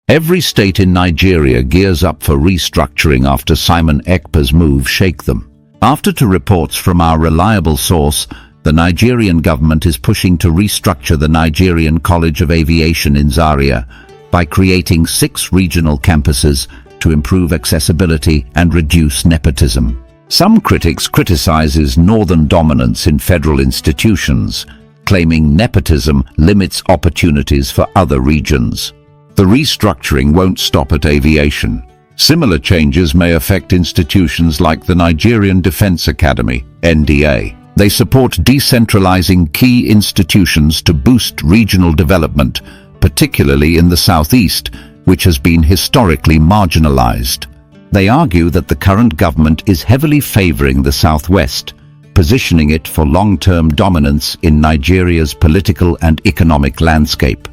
Every state in Nigeria gears up for restructuring after Simon Ekpa's move shake them. After two reports from our reliable source, the Nigerian government is pushing to restructure the Nigerian College of Aviation in Zaria by creating 6 regional campuses to improve accessibility and reduce nepotism. Some critics criticizes northern dominance in federal institutions, claiming nepotism limits opportunities for other regions. The restructuring won't stop at aviation. Similar changes may affect institutions like the Nigerian Defense Academy, NDA. They support decentralizing key institutions to boost regional development, particularly in the southeast, which has been historically marginalized. They argue that the current government is heavily favoring the southwest, positioning it for long-term dominance in Nigeria's political and economic landscape.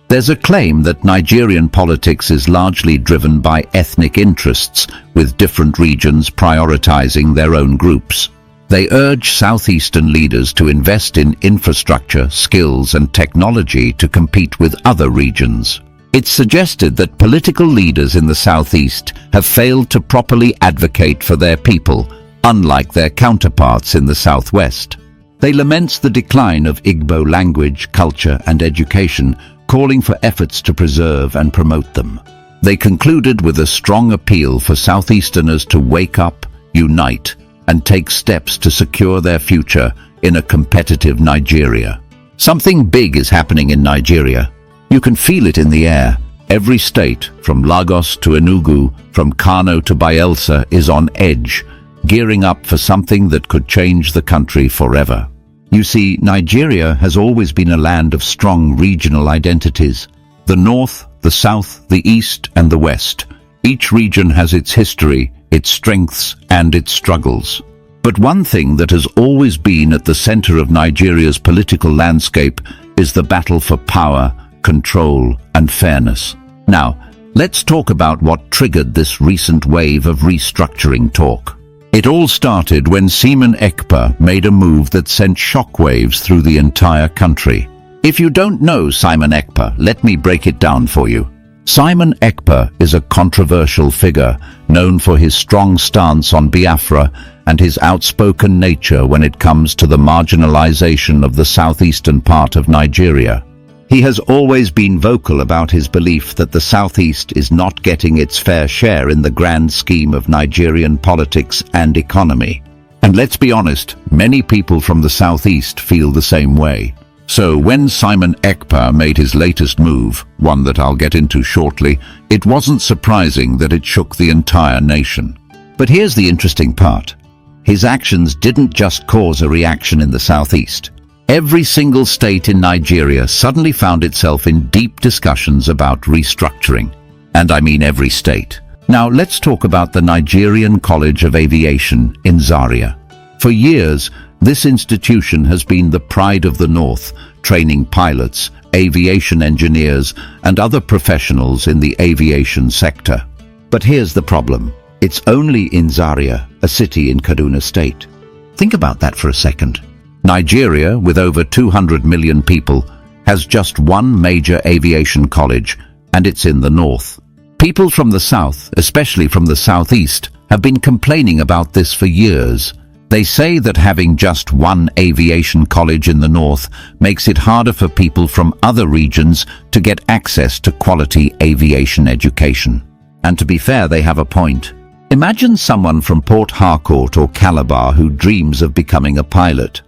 There's a claim that Nigerian politics is largely driven by ethnic interests, with different regions prioritizing their own groups. They urge southeastern leaders to invest in infrastructure, skills, and technology to compete with other regions. It's suggested that political leaders in the southeast have failed to properly advocate for their people, unlike their counterparts in the southwest. They lament the decline of Igbo language, culture, and education, calling for efforts to preserve and promote them. They concluded with a strong appeal for Southeasterners to wake up, unite, and take steps to secure their future in a competitive Nigeria. Something big is happening in Nigeria. You can feel it in the air. Every state, from Lagos to Enugu, from Kano to Bayelsa, is on edge, gearing up for something that could change the country forever. You see, Nigeria has always been a land of strong regional identities. The north, the south, the east, and the west. Each region has its history, its strengths, and its struggles. But one thing that has always been at the center of Nigeria's political landscape is the battle for power, control, and fairness. Now, let's talk about what triggered this recent wave of restructuring talk. It all started when Simon Ekpa made a move that sent shockwaves through the entire country. If you don't know Simon Ekpa, let me break it down for you. Simon Ekpa is a controversial figure, known for his strong stance on Biafra and his outspoken nature when it comes to the marginalization of the southeastern part of Nigeria. He has always been vocal about his belief that the Southeast is not getting its fair share in the grand scheme of Nigerian politics and economy. And let's be honest, many people from the Southeast feel the same way. So when Simon Ekpa made his latest move, one that I'll get into shortly, it wasn't surprising that it shook the entire nation. But here's the interesting part. His actions didn't just cause a reaction in the Southeast. Every single state in Nigeria suddenly found itself in deep discussions about restructuring. And I mean every state. Now let's talk about the Nigerian College of Aviation in Zaria. For years, this institution has been the pride of the North, training pilots, aviation engineers, and other professionals in the aviation sector. But here's the problem. It's only in Zaria, a city in Kaduna State. Think about that for a second. Nigeria, with over 200 million people, has just one major aviation college, and it's in the north. People from the south, especially from the southeast, have been complaining about this for years. They say that having just one aviation college in the north makes it harder for people from other regions to get access to quality aviation education. And to be fair, they have a point. Imagine someone from Port Harcourt or Calabar who dreams of becoming a pilot.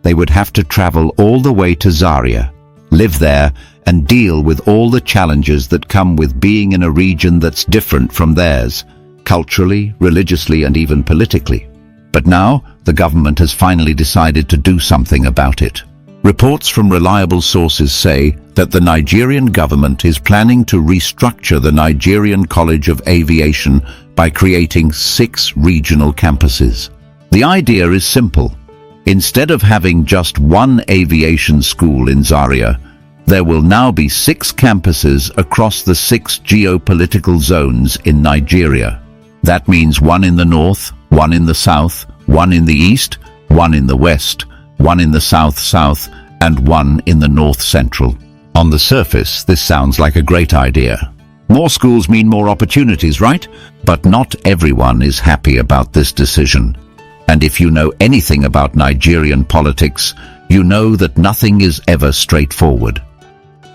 They would have to travel all the way to Zaria, live there, and deal with all the challenges that come with being in a region that's different from theirs, culturally, religiously, and even politically. But now, the government has finally decided to do something about it. Reports from reliable sources say that the Nigerian government is planning to restructure the Nigerian College of Aviation by creating 6 regional campuses. The idea is simple. Instead of having just one aviation school in Zaria, there will now be 6 campuses across the 6 geopolitical zones in Nigeria. That means one in the north, one in the south, one in the east, one in the west, one in the south-south, and one in the north-central. On the surface, this sounds like a great idea. More schools mean more opportunities, right? But not everyone is happy about this decision. And if you know anything about Nigerian politics, you know that nothing is ever straightforward.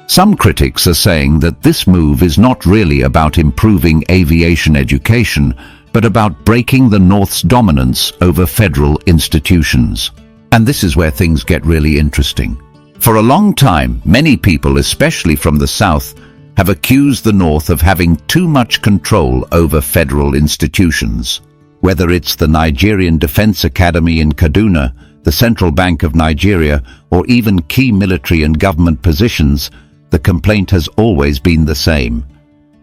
Some critics are saying that this move is not really about improving aviation education, but about breaking the North's dominance over federal institutions. And this is where things get really interesting. For a long time, many people, especially from the South, have accused the North of having too much control over federal institutions. Whether it's the Nigerian Defense Academy in Kaduna, the Central Bank of Nigeria, or even key military and government positions, the complaint has always been the same.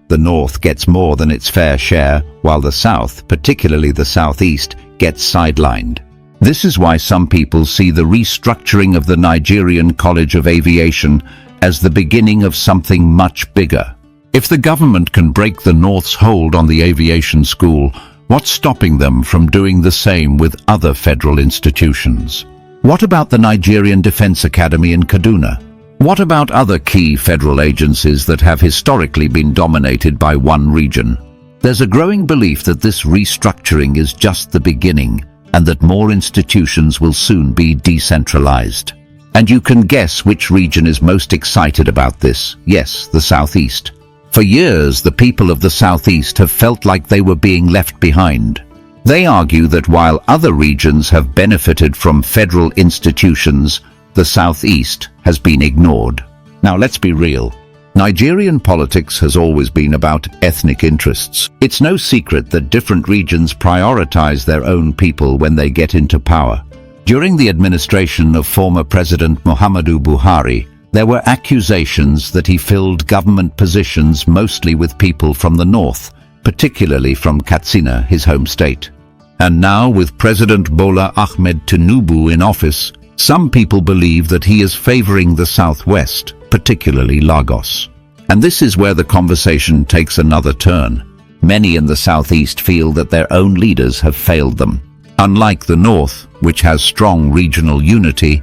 The North gets more than its fair share, while the South, particularly the Southeast, gets sidelined. This is why some people see the restructuring of the Nigerian College of Aviation as the beginning of something much bigger. If the government can break the North's hold on the aviation school, what's stopping them from doing the same with other federal institutions? What about the Nigerian Defense Academy in Kaduna? What about other key federal agencies that have historically been dominated by one region? There's a growing belief that this restructuring is just the beginning, and that more institutions will soon be decentralized. And you can guess which region is most excited about this. Yes, the Southeast. For years, the people of the Southeast have felt like they were being left behind. They argue that while other regions have benefited from federal institutions, the Southeast has been ignored. Now let's be real. Nigerian politics has always been about ethnic interests. It's no secret that different regions prioritize their own people when they get into power. During the administration of former President Muhammadu Buhari, there were accusations that he filled government positions mostly with people from the north, particularly from Katsina, his home state. And now, with President Bola Ahmed Tinubu in office, some people believe that he is favoring the southwest, particularly Lagos. And this is where the conversation takes another turn. Many in the southeast feel that their own leaders have failed them. Unlike the north, which has strong regional unity,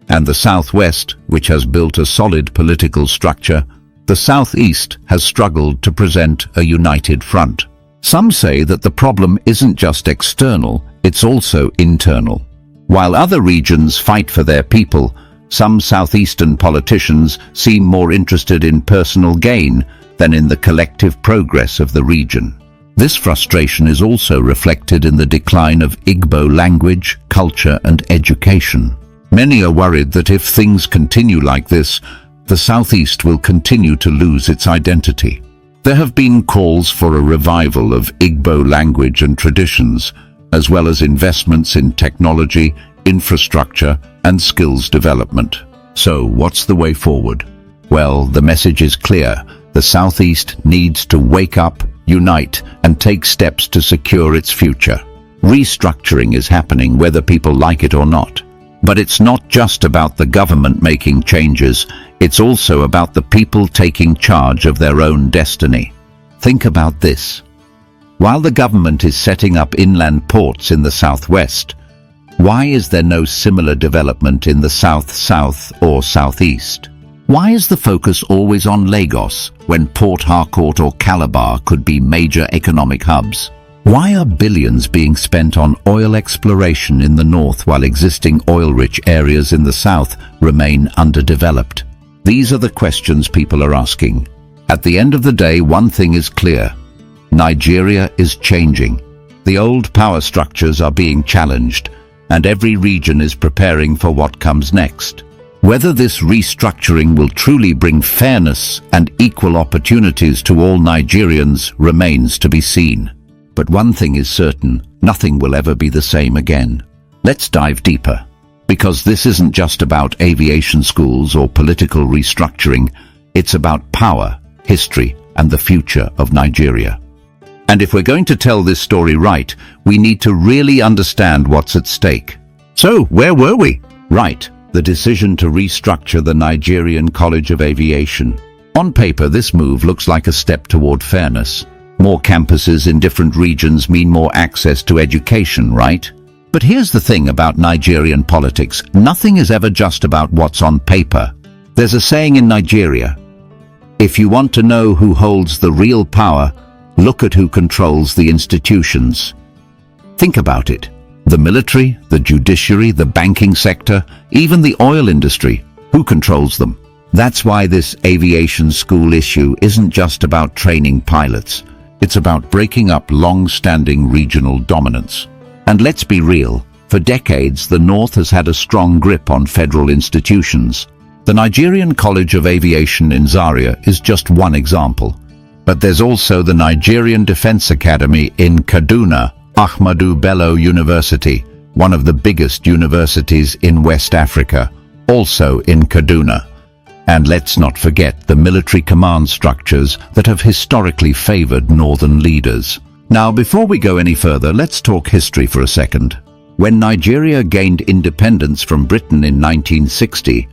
and the southwest, which has built a solid political structure, the southeast has struggled to present a united front. Some say that the problem isn't just external, it's also internal. While other regions fight for their people, some southeastern politicians seem more interested in personal gain than in the collective progress of the region. This frustration is also reflected in the decline of Igbo language, culture, and education. Many are worried that if things continue like this, the Southeast will continue to lose its identity. There have been calls for a revival of Igbo language and traditions, as well as investments in technology, infrastructure, and skills development. So, what's the way forward? Well, the message is clear. The Southeast needs to wake up, unite, and take steps to secure its future. Restructuring is happening whether people like it or not. But it's not just about the government making changes, it's also about the people taking charge of their own destiny. Think about this. While the government is setting up inland ports in the southwest, why is there no similar development in the south or southeast? Why is the focus always on Lagos when Port Harcourt or Calabar could be major economic hubs? Why are billions being spent on oil exploration in the north while existing oil-rich areas in the south remain underdeveloped? These are the questions people are asking. At the end of the day, one thing is clear. Nigeria is changing. The old power structures are being challenged, and every region is preparing for what comes next. Whether this restructuring will truly bring fairness and equal opportunities to all Nigerians remains to be seen. But one thing is certain, nothing will ever be the same again. Let's dive deeper. Because this isn't just about aviation schools or political restructuring, it's about power, history, and the future of Nigeria. And if we're going to tell this story right, we need to really understand what's at stake. So, where were we? Right, the decision to restructure the Nigerian College of Aviation. On paper, this move looks like a step toward fairness. More campuses in different regions mean more access to education, right? But here's the thing about Nigerian politics. Nothing is ever just about what's on paper. There's a saying in Nigeria, If you want to know who holds the real power, look at who controls the institutions. Think about it. The military, the judiciary, the banking sector, even the oil industry. Who controls them? That's why this aviation school issue isn't just about training pilots. It's about breaking up long-standing regional dominance. And let's be real, for decades the North has had a strong grip on federal institutions. The Nigerian College of Aviation in Zaria is just one example. But there's also the Nigerian Defense Academy in Kaduna, Ahmadu Bello University, one of the biggest universities in West Africa, also in Kaduna. And let's not forget the military command structures that have historically favored northern leaders. Now, before we go any further, let's talk history for a second. When Nigeria gained independence from Britain in 1960,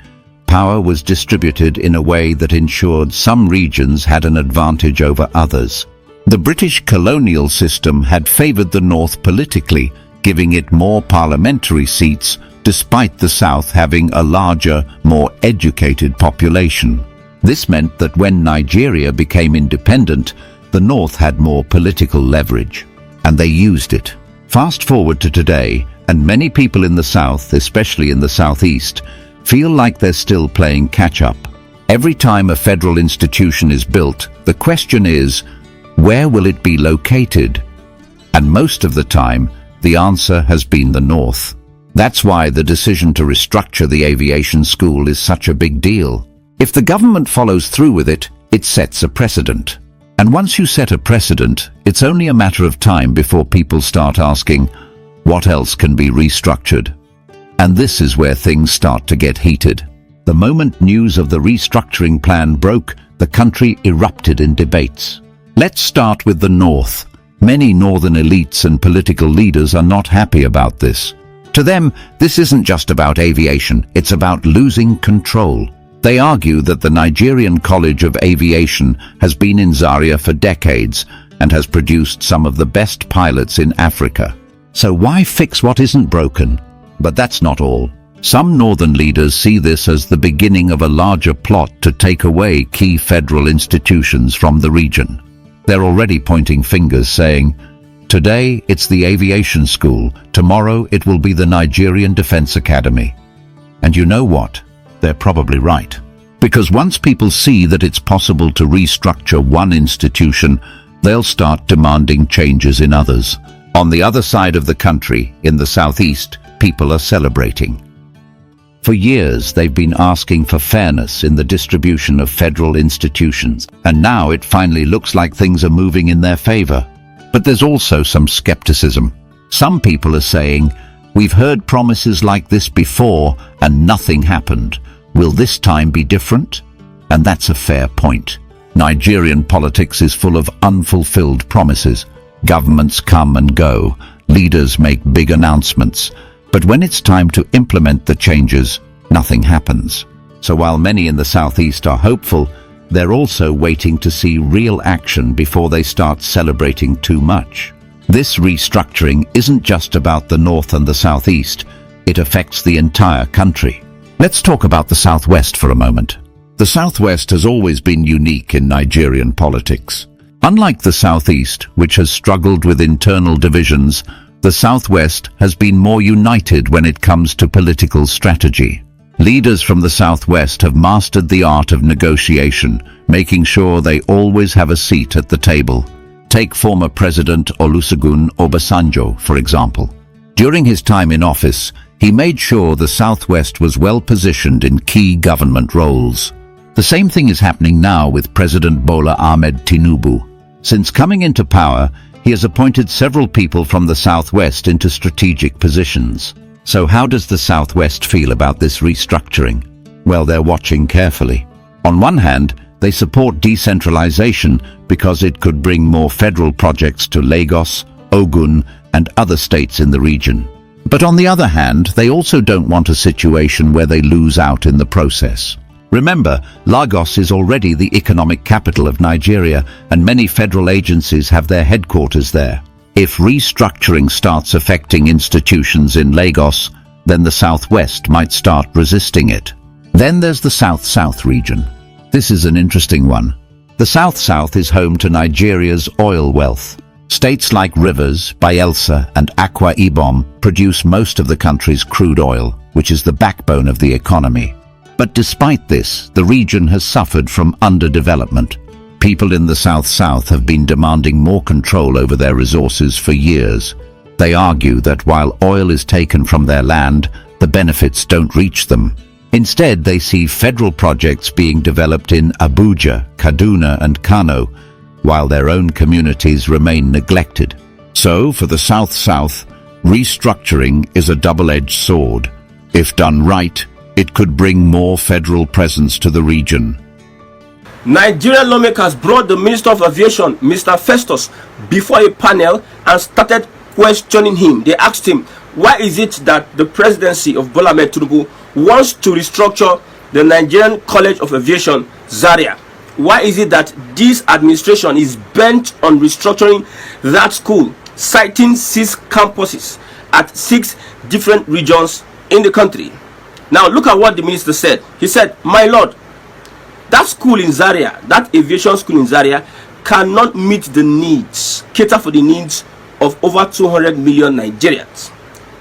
power was distributed in a way that ensured some regions had an advantage over others. The British colonial system had favored the North politically, giving it more parliamentary seats, despite the South having a larger, more educated population. This meant that when Nigeria became independent, the North had more political leverage, and they used it. Fast forward to today, and many people in the South, especially in the Southeast, feel like they're still playing catch-up. Every time a federal institution is built, the question is, where will it be located? And most of the time, the answer has been the North. That's why the decision to restructure the aviation school is such a big deal. If the government follows through with it, it sets a precedent. And once you set a precedent, it's only a matter of time before people start asking, what else can be restructured? And this is where things start to get heated. The moment news of the restructuring plan broke, the country erupted in debates. Let's start with the North. Many northern elites and political leaders are not happy about this. To them, this isn't just about aviation, it's about losing control. They argue that the Nigerian College of Aviation has been in Zaria for decades and has produced some of the best pilots in Africa. So why fix what isn't broken? But that's not all. Some northern leaders see this as the beginning of a larger plot to take away key federal institutions from the region. They're already pointing fingers, saying, today it's the aviation school, tomorrow it will be the Nigerian Defense Academy. And you know what? They're probably right. Because once people see that it's possible to restructure one institution, they'll start demanding changes in others. On the other side of the country, in the southeast, people are celebrating. For years, they've been asking for fairness in the distribution of federal institutions, and now it finally looks like things are moving in their favor. But there's also some skepticism. Some people are saying, we've heard promises like this before and nothing happened. Will this time be different? And that's a fair point. Nigerian politics is full of unfulfilled promises. Governments come and go, leaders make big announcements, but when it's time to implement the changes, nothing happens. So while many in the southeast are hopeful, they're also waiting to see real action before they start celebrating too much. This restructuring isn't just about the north and the southeast, it affects the entire country. Let's talk about the southwest for a moment. The southwest has always been unique in Nigerian politics. Unlike the southeast, which has struggled with internal divisions, the southwest has been more united when it comes to political strategy. Leaders from the southwest have mastered the art of negotiation, making sure they always have a seat at the table. Take former President Olusegun Obasanjo, for example. During his time in office, he made sure the southwest was well positioned in key government roles. The same thing is happening now with President Bola Ahmed Tinubu. Since coming into power, he has appointed several people from the southwest into strategic positions. So how does the southwest feel about this restructuring? Well, they're watching carefully. On one hand, they support decentralization because it could bring more federal projects to Lagos, Ogun, and other states in the region. But on the other hand, they also don't want a situation where they lose out in the process. Remember, Lagos is already the economic capital of Nigeria, and many federal agencies have their headquarters there. If restructuring starts affecting institutions in Lagos, then the southwest might start resisting it. Then there's the south-south region. This is an interesting one. The South-South is home to Nigeria's oil wealth. States like Rivers, Bayelsa and Akwa Ibom produce most of the country's crude oil, which is the backbone of the economy. But despite this, the region has suffered from underdevelopment. People in the South-South have been demanding more control over their resources for years. They argue that while oil is taken from their land, the benefits don't reach them. Instead, they see federal projects being developed in Abuja, Kaduna and Kano, while their own communities remain neglected. So, for the South-South, restructuring is a double-edged sword. If done right, it could bring more federal presence to the region. Nigerian lawmakers brought the Minister of Aviation, Mr. Festus, before a panel and started questioning him. They asked him, why is it that the presidency of Bola Ahmed Tinubu wants to restructure the Nigerian College of Aviation, Zaria? Why is it that this administration is bent on restructuring that school, citing 6 campuses at 6 different regions in the country? Now look at what the minister said. He said, my lord, that school in Zaria, that aviation school in Zaria, cannot meet the needs, cater for the needs of over 200 million Nigerians.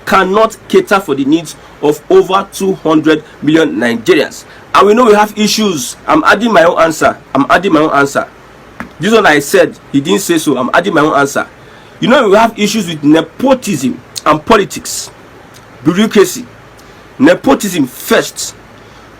Cannot cater for the needs of over 200 million Nigerians. And we know we have issues. I'm adding my own answer. This one I said, he didn't say so. I'm adding my own answer. You know we have issues with nepotism and politics, bureaucracy. Nepotism first.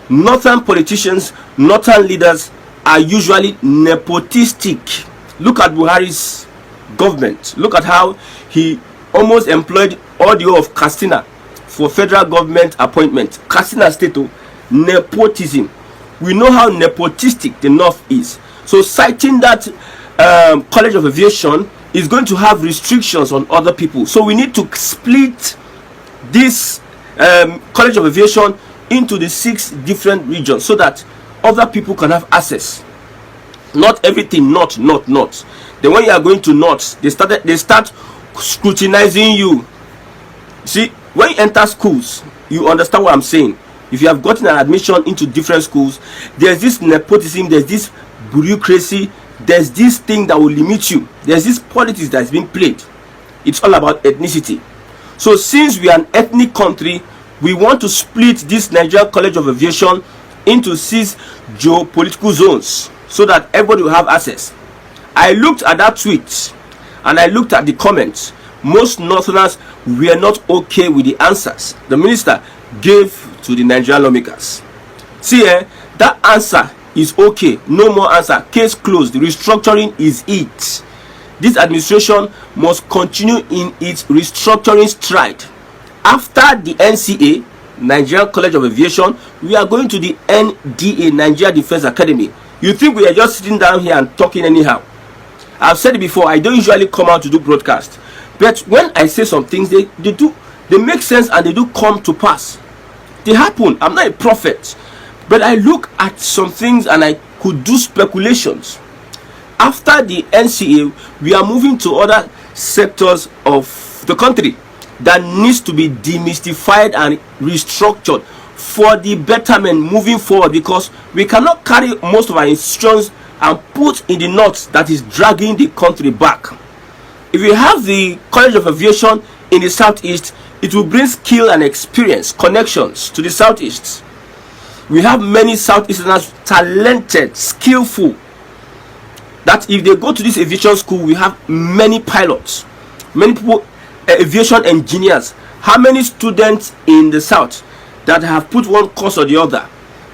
Northern politicians, northern leaders are usually nepotistic. Look at Buhari's government. Look at how he almost employed all the whole of Katsina for federal government appointment. Katsina State, nepotism. We know how nepotistic the North is. So citing that College of Aviation is going to have restrictions on other people. So we need to split this College of Aviation into the 6 different regions so that other people can have access. Not everything, not. Then when you are going to North, they start scrutinizing you. See, when you enter schools, you understand what I'm saying. If you have gotten an admission into different schools, there's this nepotism, there's this bureaucracy, there's this thing that will limit you. There's this politics that's being played. It's all about ethnicity. So since we are an ethnic country, we want to split this Nigerian College of Aviation into 6 geopolitical zones so that everybody will have access. I looked at that tweet and I looked at the comments. Most Northerners were not okay with the answers the minister gave to the Nigerian lawmakers. See, that answer is okay. No more answer. Case closed. Restructuring is it. This administration must continue in its restructuring stride. After the NCA, Nigerian College of Aviation, we are going to the NDA, Nigeria Defense Academy. You think we are just sitting down here and talking anyhow? I've said it before, I don't usually come out to do broadcast. But when I say some things, they make sense and they do come to pass. They happen. I'm not a prophet. But I look at some things and I could do speculations. After the NCA, we are moving to other sectors of the country that needs to be demystified and restructured for the betterment moving forward, because we cannot carry most of our institutions and put in the North that is dragging the country back. If we have the College of Aviation in the Southeast, it will bring skill and experience, connections to the Southeast. We have many Southeasterners, talented, skillful, that if they go to this aviation school, we have many pilots, many people, aviation engineers. How many students in the South that have put one course or the other,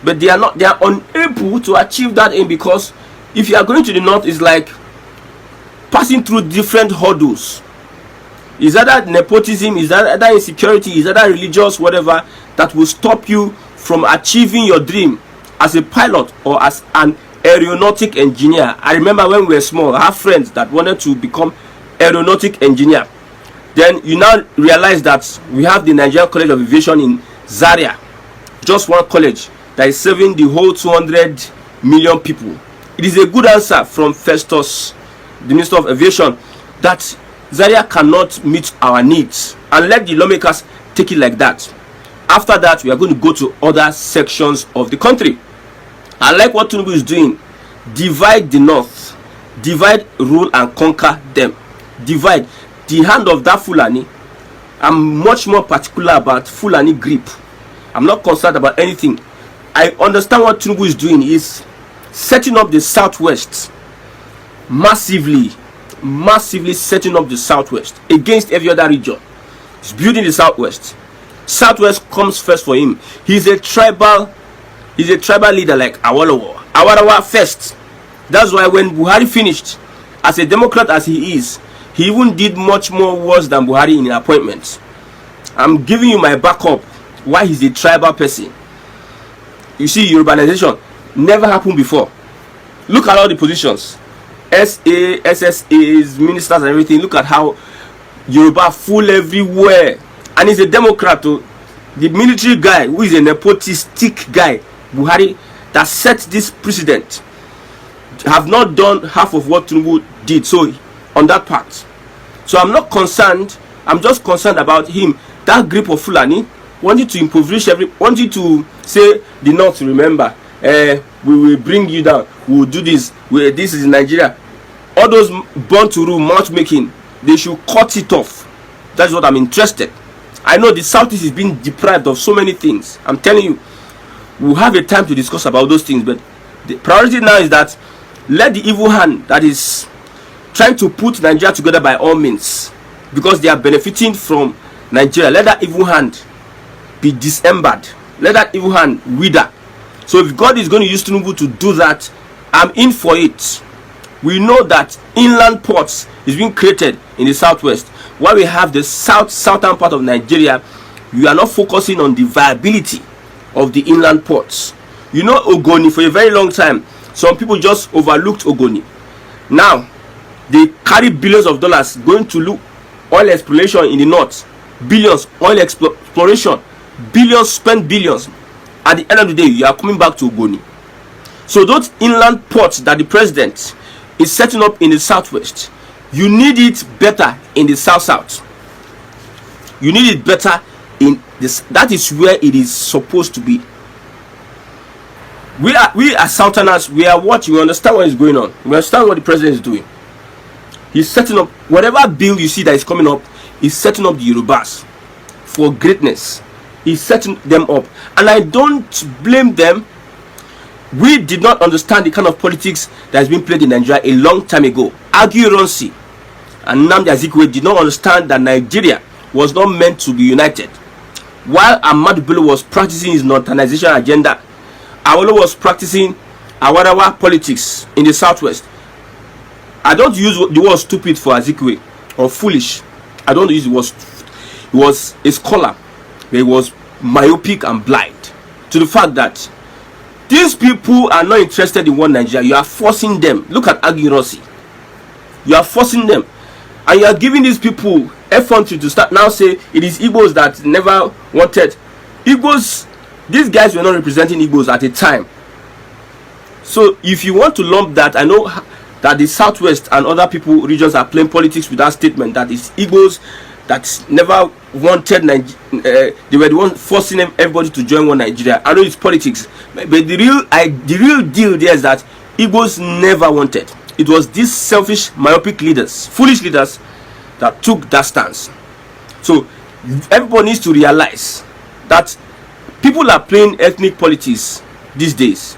but they are unable to achieve that aim, because if you are going to the North, it's like passing through different hurdles. Is that nepotism? Is that insecurity? Is that religious, whatever, that will stop you from achieving your dream as a pilot or as an aeronautic engineer? I remember when we were small, I have friends that wanted to become aeronautic engineer. Then you now realize that we have the Nigerian College of Aviation in Zaria, just one college that is serving the whole 200 million people. It is a good answer from Festus, the Minister of Aviation, that Zaria cannot meet our needs, and let the lawmakers take it like that. After that, we are going to go to other sections of the country. I like what Tinubu is doing, divide the north, divide, rule and conquer them, divide. The hand of that Fulani, I'm much more particular about Fulani grip. I'm not concerned about anything. I understand what Tinubu is doing is setting up the southwest, massively setting up the southwest against every other region. He's building the southwest. Southwest comes first for him. He's a tribal leader like Awolowo first. That's why when Buhari finished, as a Democrat as he is, he even did much more worse than Buhari in appointments. I'm giving you my backup why he's a tribal person. You see, urbanization never happened before. Look at all the positions, SA, SSAs, ministers and everything. Look at how Yoruba full everywhere. And he's a Democrat too. The military guy who is a nepotistic guy, Buhari, that set this precedent, have not done half of what Tinubu did. So on that part, so I'm not concerned. I'm just concerned about him. That grip of Fulani wanted to impoverish wanted to say the North, remember, we will bring you down, we will do this, this is Nigeria. All those born to rule matchmaking, they should cut it off. That's what I'm interested. I know the Southeast is being deprived of so many things. I'm telling you, we'll have a time to discuss about those things, but the priority now is that let the evil hand that is trying to put Nigeria together by all means, because they are benefiting from Nigeria, let that evil hand be dismembered. Let that evil hand wither. So if God is going to use Tinubu to do that, I'm in for it. We know that inland ports is being created in the southwest. While we have the southern part of Nigeria, we are not focusing on the viability of the inland ports. You know, Ogoni, for a very long time, some people just overlooked Ogoni. Now they carry billions of dollars going to look oil exploration in the north, billions oil exploration, billions, spend billions. At the end of the day, you are coming back to Ogoni. So those inland ports that the president is setting up in the southwest, you need it better in the south. You need it better in this. That is where it is supposed to be. We are Southerners. We are what? We understand what is going on. We understand what the president is doing. He's setting up whatever bill you see that is coming up. He's setting up the Yorubas for greatness. He's setting them up, and I don't blame them. We did not understand the kind of politics that has been played in Nigeria a long time ago. Aguiyi and Nnamdi Azikiwe did not understand that Nigeria was not meant to be united. While Ahmadu Bello was practicing his northernization agenda, Awolowo was practicing Awarawa politics in the southwest. I don't use the word stupid for Azikiwe or foolish. I don't use the word. He was a scholar. He was myopic and blind to the fact that these people are not interested in one Nigeria. You are forcing them. Look at Aguiyi. You are forcing them, and you are giving these people effrontery to start now say it is Igbos that never wanted. Igbos, these guys were not representing Igbos at a time. So if you want to lump that, I know that the southwest and other regions are playing politics with that statement that it's Igbos that never wanted Nigeria. They were the ones forcing everybody to join one Nigeria. I know it's politics, but the real deal there is that Igbos never wanted. It was these selfish, myopic leaders, foolish leaders, that took that stance. So everybody needs to realize that people are playing ethnic politics these days.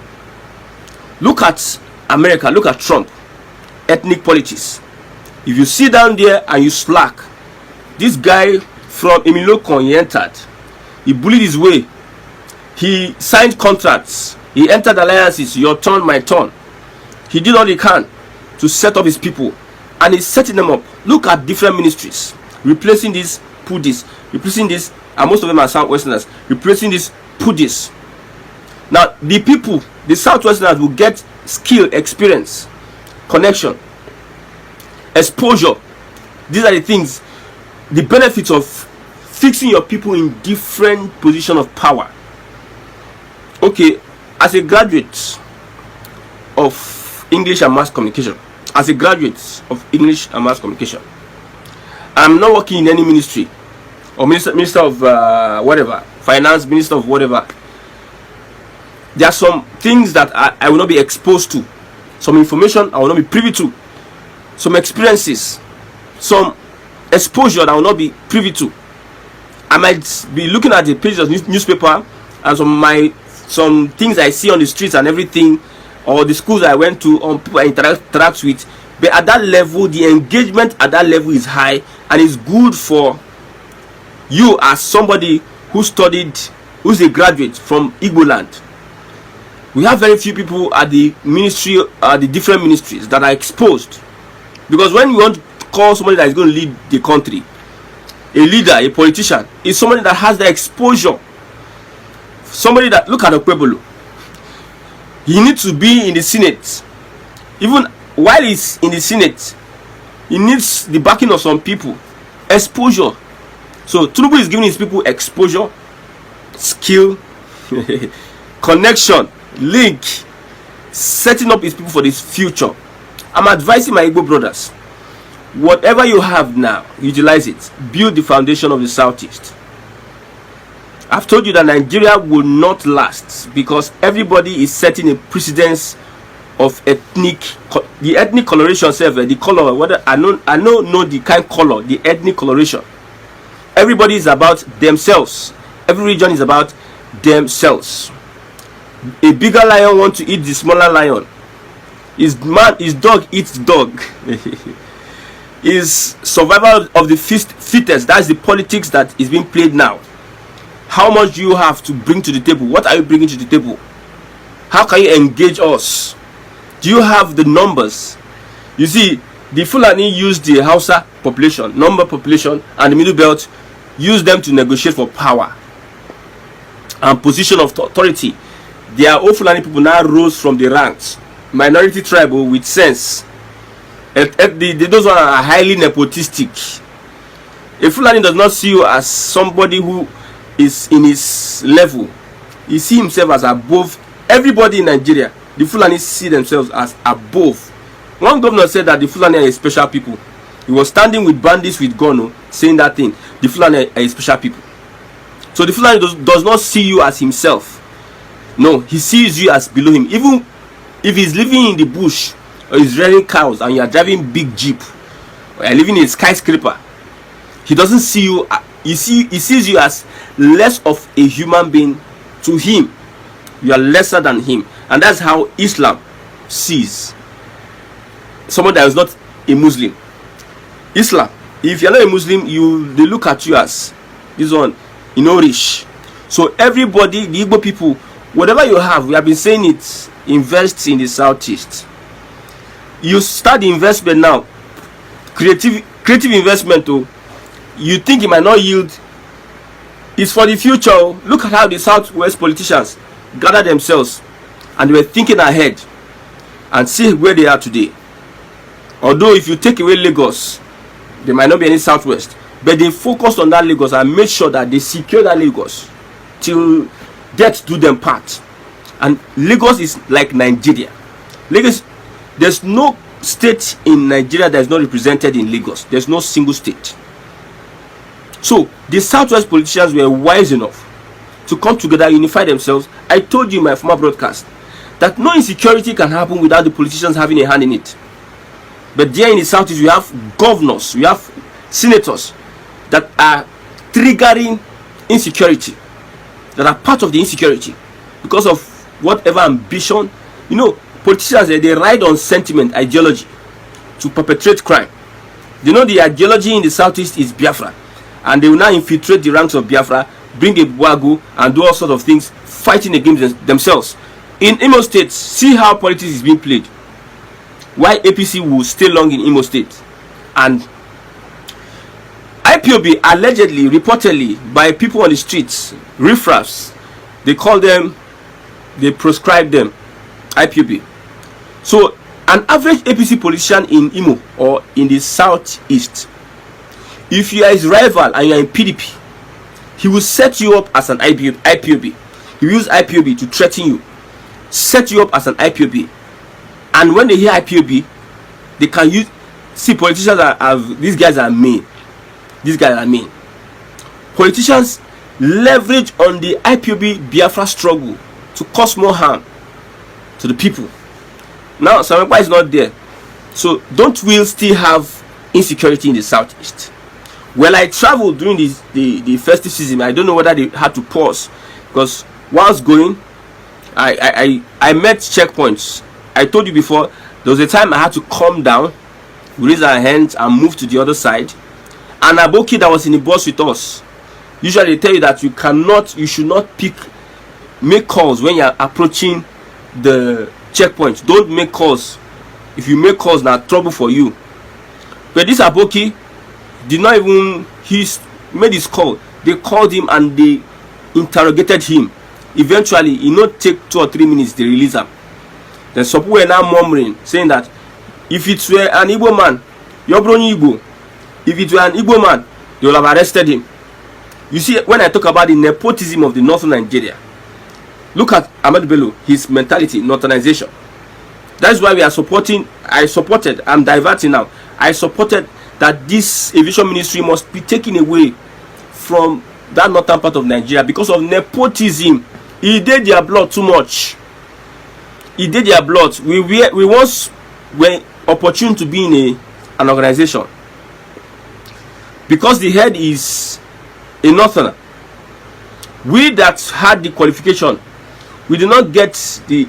Look at America. Look at Trump. Ethnic politics. If you sit down there and you slack, this guy from Emilokon, he entered. He bullied his way. He signed contracts. He entered alliances. Your turn, my turn. He did all he can to set up his people, and he's setting them up. Look at different ministries, replacing this, put this, replacing this, and most of them are Southwesterners. Replacing this, put this. Now the people, the Southwesterners, will get skill, experience, connection, exposure. These are the things, the benefits of fixing your people in different position of power. Okay, as a graduate of English and Mass Communication, I'm not working in any ministry or minister of whatever, finance, minister of whatever. There are some things that I will not be exposed to some information I will not be privy to, some experiences, some exposure that I will not be privy to. I might be looking at the pages of newspaper and some things I see on the streets and everything, or the schools I went to, or people I interact with. But at that level, the engagement at that level is high, and it's good for you as somebody who studied, who's a graduate from Igbo land. We have very few people at the ministry, the different ministries that are exposed. Because when you want to call somebody that is going to lead the country, a leader, a politician, is somebody that has the exposure. Somebody that, look at Okpebolo. He needs to be in the Senate. Even while he's in the Senate, he needs the backing of some people. Exposure. So Tinubu is giving his people exposure, skill, connection, link, setting up his people for this future. I'm advising my Igbo brothers, whatever you have now, utilize it. Build the foundation of the Southeast. I've told you that Nigeria will not last because everybody is setting a precedence of the ethnic coloration self, the color, whether I know the kind of color, the ethnic coloration. Everybody is about themselves. Every region is about themselves. A bigger lion wants to eat the smaller lion. His dog eats dog. Is survival of the fittest. That's the politics that is being played now. How much do you have to bring to the table? What are you bringing to the table? How can you engage us? Do you have the numbers? You see, the Fulani use the Hausa population, population, and the Middle Belt, use them to negotiate for power and position of authority. Their old Fulani people now rose from the ranks, minority tribal with sense. Those ones are highly nepotistic. A Fulani does not see you as somebody who is in his level. He sees himself as above everybody in Nigeria. The Fulani see themselves as above. One governor said that the Fulani are special people. He was standing with bandits with gun, saying that thing. The Fulani are special people. So the Fulani does not see you as himself. No, he sees you as below him. Even if he's living in the bush, or he's rearing cows, and you are driving big jeep, or you're living in a skyscraper, he doesn't see you. He sees you as less of a human being. To him, you are lesser than him. And that's how Islam sees someone that is not a Muslim. Islam, if you're not a Muslim, they look at you as this one, rich. So everybody, the Igbo people, whatever you have, we have been saying it, invest in the Southeast. You start the investment now, creative investment. You think it might not yield. It's for the future. Look at how the Southwest politicians gather themselves and they were thinking ahead, and see where they are today. Although if you take away Lagos, there might not be any Southwest, but they focused on that Lagos and made sure that they secure that Lagos till death do them part. And Lagos is like Nigeria. Lagos, there's no state in Nigeria that is not represented in Lagos. There's no single state. So the Southwest politicians were wise enough to come together, unify themselves. I told you in my former broadcast that no insecurity can happen without the politicians having a hand in it. But there in the Southeast, we have governors, we have senators that are triggering insecurity, that are part of the insecurity because of whatever ambition. Politicians, they ride on sentiment, ideology to perpetrate crime. The ideology in the Southeast is Biafra, and they will now infiltrate the ranks of Biafra, bring a Bwagu, and do all sorts of things, fighting against themselves. In Imo State, see how politics is being played. Why APC will stay long in Imo State. And IPOB, allegedly, reportedly, by people on the streets, riffraffs, they call them, they proscribe them, IPOB. So, an average APC politician in Imo or in the Southeast, if you are his rival and you are in PDP, he will set you up as an IPOB. He will use IPOB to threaten you, set you up as an IPOB. And when they hear IPOB, they can use. See, politicians these guys are mean. These guys are mean. Politicians leverage on the IPOB Biafra struggle to cause more harm to the people. Now Simon Ekpa is not there. So don't we still have insecurity in the southeast? Well, I traveled during the festive season. I don't know whether they had to pause, because whilst going, I met checkpoints. I told you before, there was a time I had to calm down, raise our hands and move to the other side. And Aboki that was in the bus with us, usually they tell you that you should not make calls when you're approaching the checkpoint. Don't make calls. If you make calls, now trouble for you. But this Aboki did not even, he made his call. They called him and they interrogated him. Eventually, it not take 2 or 3 minutes, they release him. Then some people were now murmuring, saying that if it were an Igbo man, you're bringing Igbo. If it were an Igbo man, they would have arrested him. You see, when I talk about the nepotism of the northern Nigeria, look at Ahmed Bello, his mentality, northernization. That's why we are supporting. I'm diverting now. I supported that this aviation ministry must be taken away from that northern part of Nigeria because of nepotism. He did their blood too much. He did their blood. We once were opportune to be in an organization because the head is a northerner. We that had the qualification, we did not get the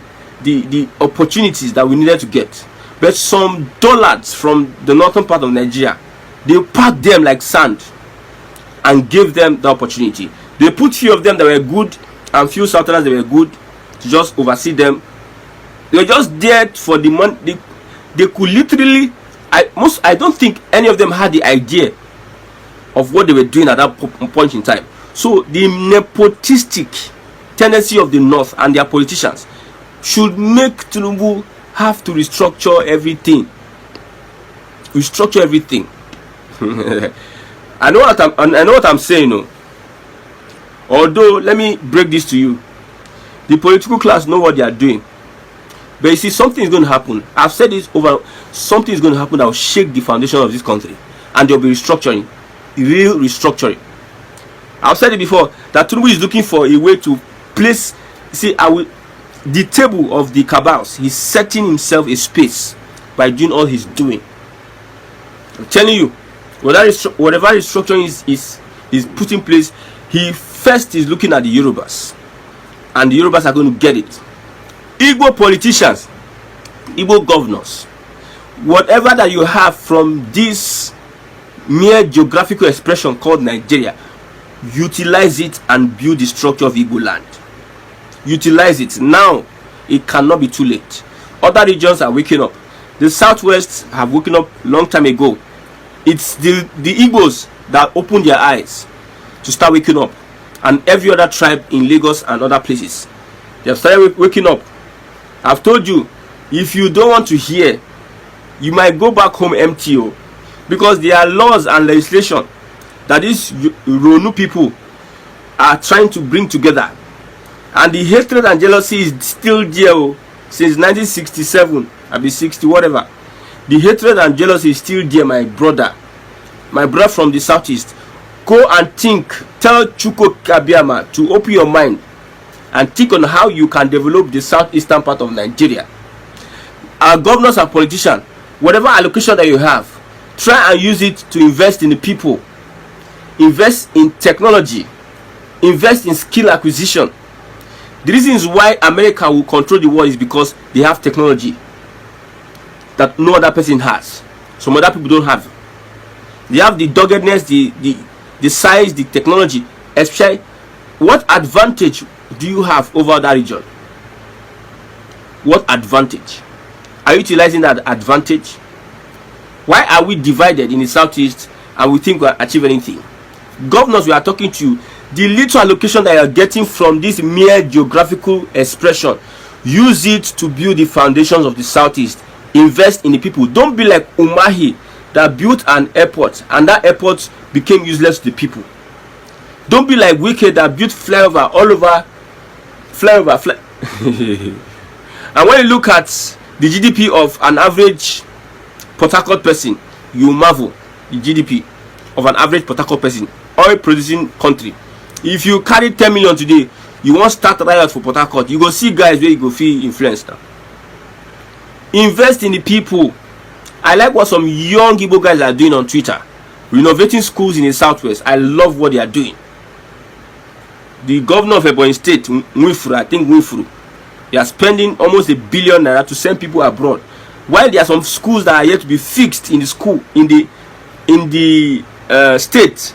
opportunities that we needed to get. But some dullards from the northern part of Nigeria, they packed them like sand and gave them the opportunity. They put few of them that were good and few southerners that were good to just oversee them. They were just there for the money. They could literally, I don't think any of them had the idea of what they were doing at that point in time. So the nepotistic tendency of the north and their politicians should make Tinubu have to restructure everything. Restructure everything. I know what I'm saying. No. Although, let me break this to you. The political class know what they are doing. But you see, something is going to happen. I've said this over. Something is going to happen that will shake the foundation of this country. And there will be restructuring. Real restructuring. I've said it before that Tinubu is looking for a way to place. See, the table of the cabals. He's setting himself a space by doing all he's doing. I'm telling you, whatever restructuring is put in place, he first is looking at the Yorubas. And the Yorubas are going to get it. Igbo politicians, Igbo governors, whatever that you have from this mere geographical expression called Nigeria, utilize it and build the structure of Igbo land. Utilize it. Now, it cannot be too late. Other regions are waking up. The Southwest have woken up long time ago. It's the Igbos that opened their eyes to start waking up. And every other tribe in Lagos and other places, they have started waking up. I've told you, if you don't want to hear, you might go back home empty. Because there are laws and legislation that these Ronu people are trying to bring together. And the hatred and jealousy is still there since 1967, I'll be 60, whatever. The hatred and jealousy is still there, my brother from the southeast. Go and think. Tell Chuko Kabiama to open your mind and think on how you can develop the southeastern part of Nigeria. Our governors and politicians, whatever allocation that you have, try and use it to invest in the people, invest in technology, invest in skill acquisition. The reasons why America will control the world is because they have technology that no other person has. Some other people don't have. They have the doggedness, the size, the technology. Especially, what advantage do you have over that region? What advantage? Are you utilizing that advantage? Why are we divided in the southeast and we think we are achieving anything? Governors, we are talking to you. The little allocation that you are getting from this mere geographical expression, use it to build the foundations of the southeast. Invest in the people. Don't be like Umahi that built an airport and that airport became useless to the people. Don't be like Wike that built flyover all over. And when you look at the GDP of an average Port Harcourt person, you marvel the GDP of an average Port Harcourt person, oil producing country. If you carry 10 million today, you want to start riot for Port Harcourt, you go see guys where you go feel influenced now. Invest in the people. I like what some young Igbo guys are doing on Twitter, renovating schools in the southwest. I love what they are doing. The governor of Ebonyi State, Nwifuru, they are spending almost $1 billion to send people abroad, while there are some schools that are yet to be fixed in the school in the state.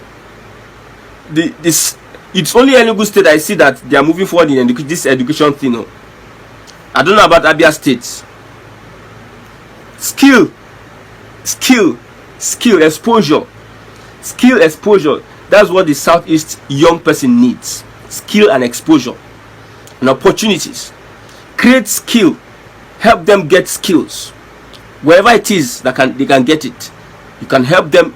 It's only Enugu State I see that they are moving forward in this education thing. I don't know about Abia State. Skill, exposure. That's what the Southeast young person needs. Skill and exposure and opportunities. Create skill, help them get skills wherever it is that they can get it. You can help them.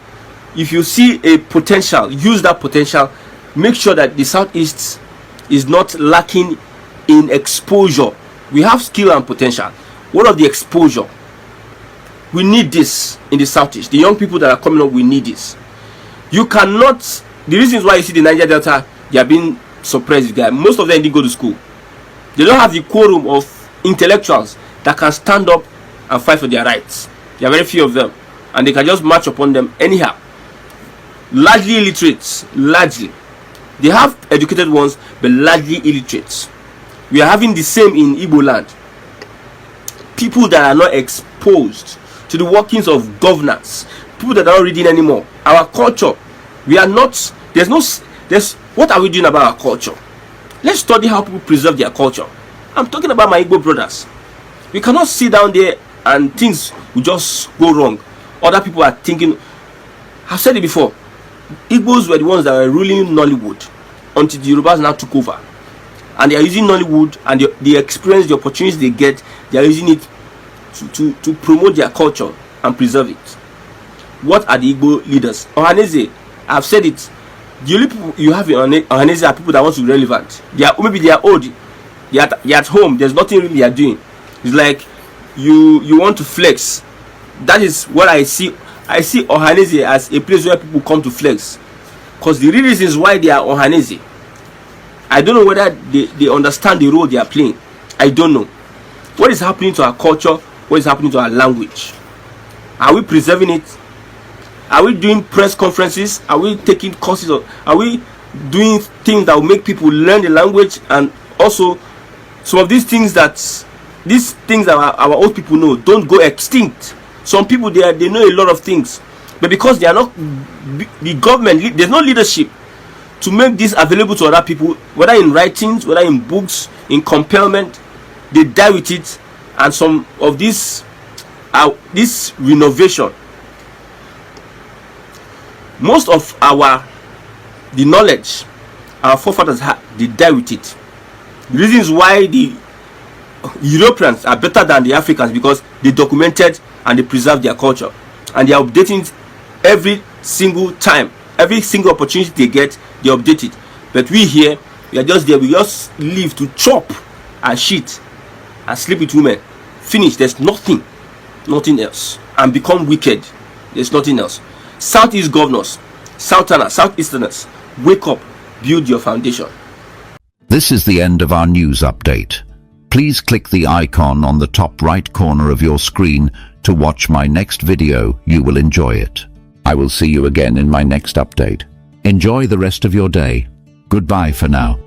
If you see a potential, use that potential. Make sure that the Southeast is not lacking in exposure. We have skill and potential. What of the exposure? We need this in the Southeast. The young people that are coming up, we need this. You cannot. The reasons why you see the Niger Delta, they are being suppressed. Most of them didn't go to school. They don't have the quorum of intellectuals that can stand up and fight for their rights. There are very few of them, and they can just march upon them anyhow. Largely illiterates. Largely, they have educated ones, but largely illiterates. We are having the same in Igbo land. People that are not exposed to the workings of governance. People that are not reading anymore. Our culture, we are not. There's what are we doing about our culture? Let's study how people preserve their culture. I'm talking about my Igbo brothers. We cannot sit down there and things will just go wrong. Other people are thinking. I've said it before. Igbos were the ones that were ruling Nollywood until the Yorubas now took over, and they are using Nollywood and the experience, the opportunities they get, they are using it to promote their culture and preserve it. What are the Igbo leaders? Ohaneze, I've said it. The only people you have in Ohaneze are people that want to be relevant. Maybe they are old. They are at home. There's nothing really they are doing. It's like you want to flex. That is what I see. I see Ohaneze as a place where people come to flex. Because the real reasons why they are Ohaneze, I don't know whether they understand the role they are playing. I don't know. What is happening to our culture? What is happening to our language? Are we preserving it? Are we doing press conferences? Are we taking courses? Are we doing things that will make people learn the language? And also, some of these things that our old people know don't go extinct. Some people they know a lot of things, but because they are not the government, there's no leadership to make this available to other people, whether in writings, whether in books, in compellment. They die with it. And some of this renovation, most of the knowledge our forefathers had, they die with it. The reasons why the Europeans are better than the Africans, because they documented and they preserve their culture, and they are updating it every single time. Every single opportunity they get, they update it. But we here, we are just there. We just live to chop and shit and sleep with women. Finish. There's nothing else. And become wicked. There's nothing else. Southeast governors, Southerners, Southeasterners, wake up. Build your foundation. This is the end of our news update. Please click the icon on the top right corner of your screen to watch my next video. You will enjoy it. I will see you again in my next update. Enjoy the rest of your day. Goodbye for now.